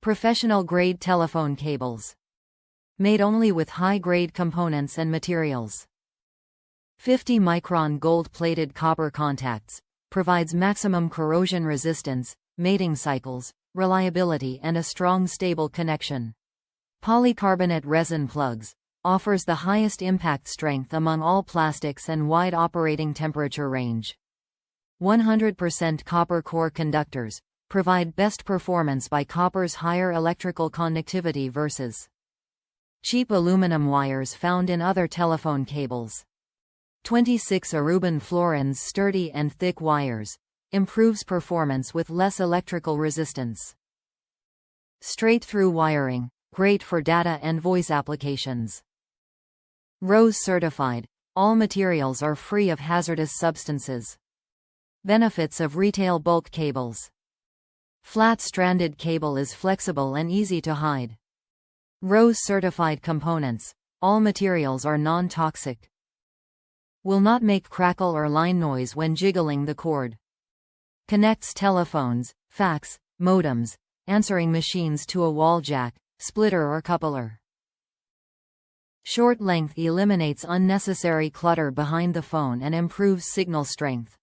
Professional-grade telephone cables. Made only with high-grade components and materials. 50-micron gold-plated copper contacts. Provides maximum corrosion resistance, mating cycles, reliability and a strong stable connection. Polycarbonate Resin Plugs. Offers the highest impact strength among all plastics and wide operating temperature range. 100% Copper Core Conductors. Provide best performance by copper's higher electrical conductivity versus cheap aluminum wires found in other telephone cables. 26 Aruban fluorines sturdy and thick wires. Improves performance with less electrical resistance. Straight-through wiring. Great for data and voice applications. RoHS certified. All materials are free of hazardous substances. Benefits of retail bulk cables. Flat-stranded cable is flexible and easy to hide. RoHS certified components. All materials are non-toxic. Will not make crackle or line noise when jiggling the cord. Connects telephones, fax, modems, answering machines to a wall jack, splitter or coupler. Short length eliminates unnecessary clutter behind the phone and improves signal strength.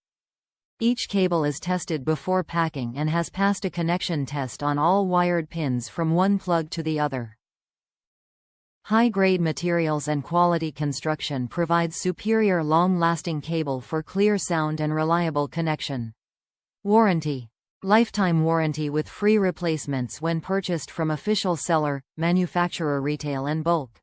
Each cable is tested before packing and has passed a connection test on all wired pins from one plug to the other. High-grade materials and quality construction provides superior long-lasting cable for clear sound and reliable connection. Warranty. Lifetime warranty with free replacements when purchased from official seller, manufacturer retail and bulk.